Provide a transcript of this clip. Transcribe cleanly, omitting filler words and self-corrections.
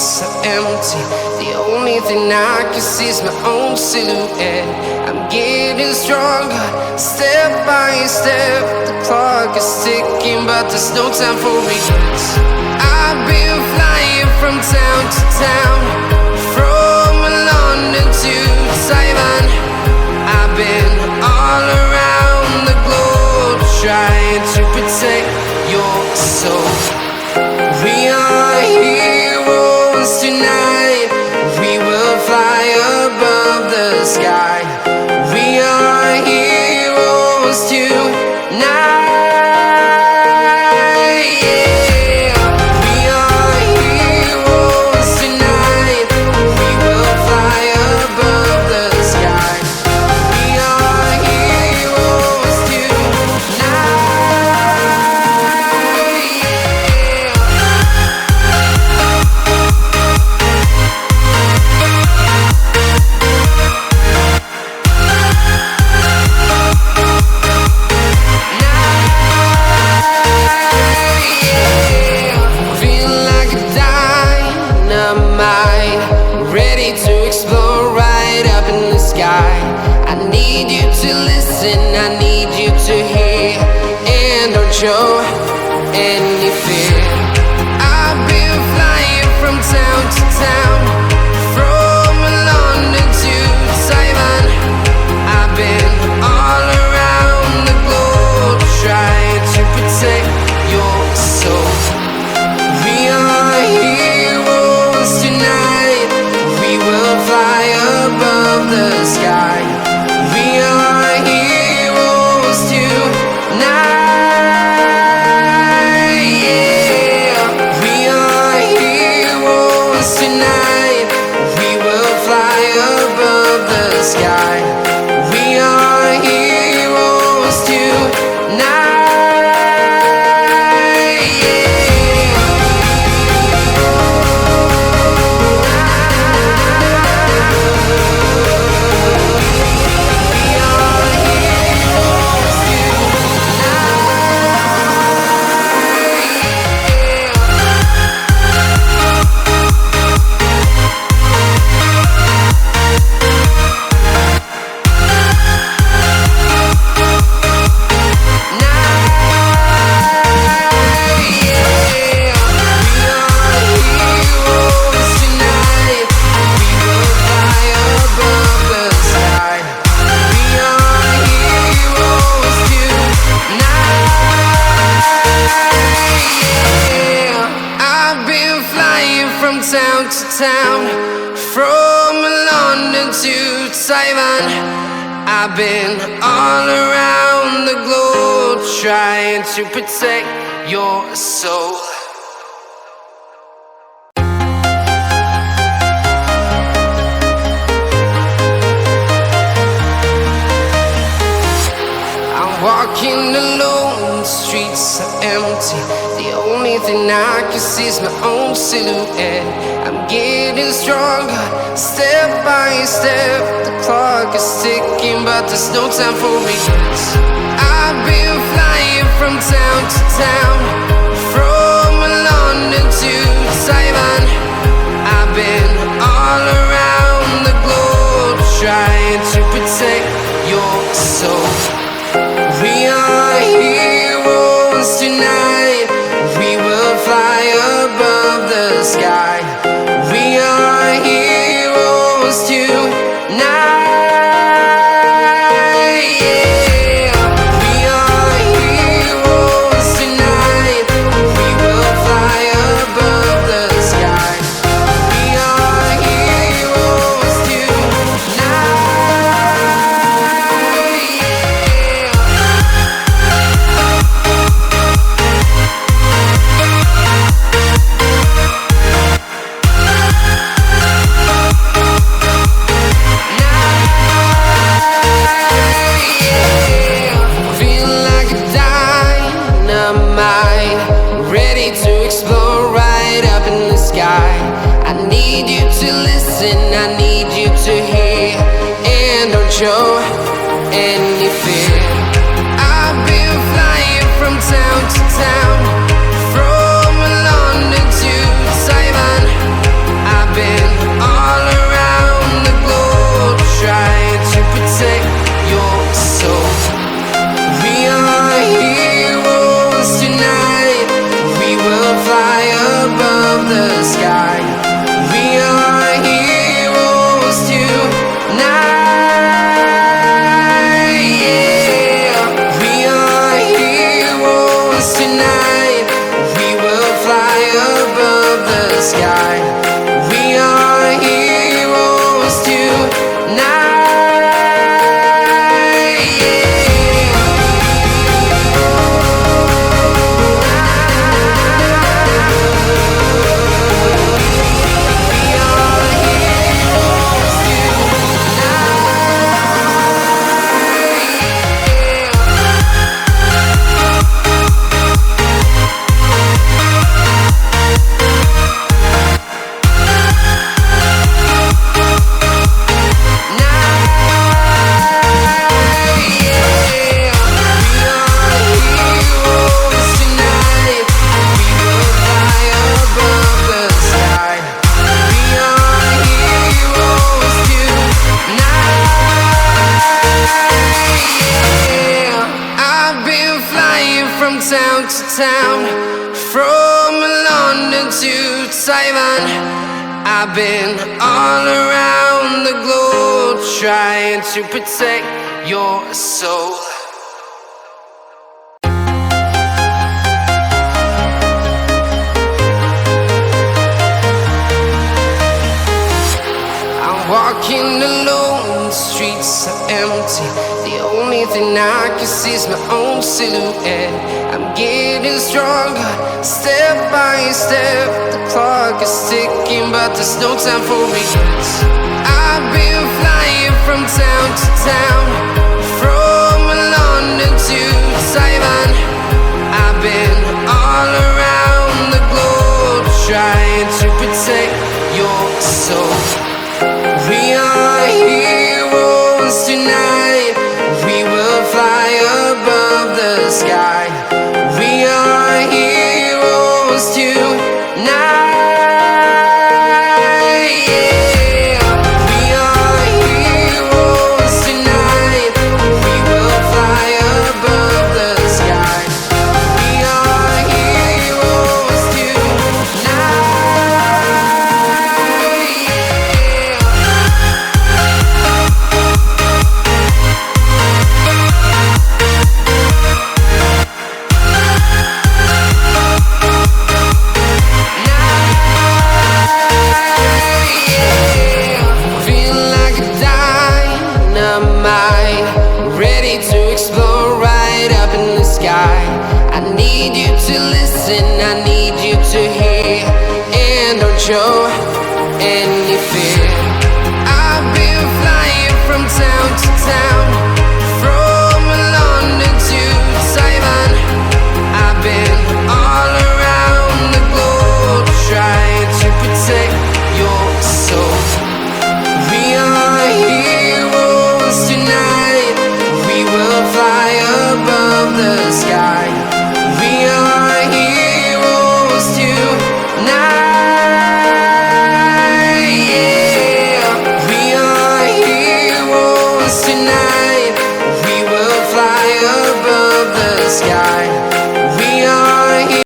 streets are empty. The only thing I can see is my own silhouette. I'm getting stronger, step by step. The clock is ticking, but there's no time for regrets. I've been flying from town to town, from London to Taiwan. I've been all around the globe, trying to protect your soul. We are heroes tonight. We will fly above the sky. We are heroes tonight. Yeah. We are heroes tonight. We will fly above the sky. We are heroes tonight. I need you to hear and don't show any fear. I've been flying from town to town, from London to Taiwan. I've been all around the globe, trying to protect your soul. We are heroes tonight. We will fly above the sky. We are heroes tonight. Yeah. We are heroes tonight. We will fly above the sky. We are heroes tonight. Town to town, from London to Taiwan. I've been all around the globe, trying to protect your soul. I'm walking alone, the streets are empty. The only thing I can see is my own silhouette. I'm getting stronger, step by step. The clock is ticking, but there's no time for regrets. I've been flying from town to town, from London to Taiwan. I've been all around the globe, trying to protect your soul. We are heroes tonight. We will fly above the sky. We are heroes tonight. Yeah. We are heroes tonight. We will fly above the sky. We are heroes tonight. I need you to listen, I need you to hear, and don't show any fear. I've been flying from town to town, from London to Taiwan. town to town, from London to Taiwan. I've been all around the globe trying to protect your soul. Walking alone, the streets are empty. The only thing I can see is my own silhouette. I'm getting stronger, step by step. The clock is ticking, but there's no time for regrets. I've been flying from town to town, from London to Taiwan. I've been all around the globe trying to protect your soul. We are heroes tonight. We will fly above the sky. We are heroes tonight. Yeah. We are heroes tonight. We will fly above the sky. We are heroes tonight. I need you to listen, I need you to hear, and don't show any fear. I've been flying from town to town, from London to Taiwan. I've been all around the globe trying to protect your soul. We are heroes tonight. We will fly above the sky. We are heroes tonight. Yeah. We are heroes tonight.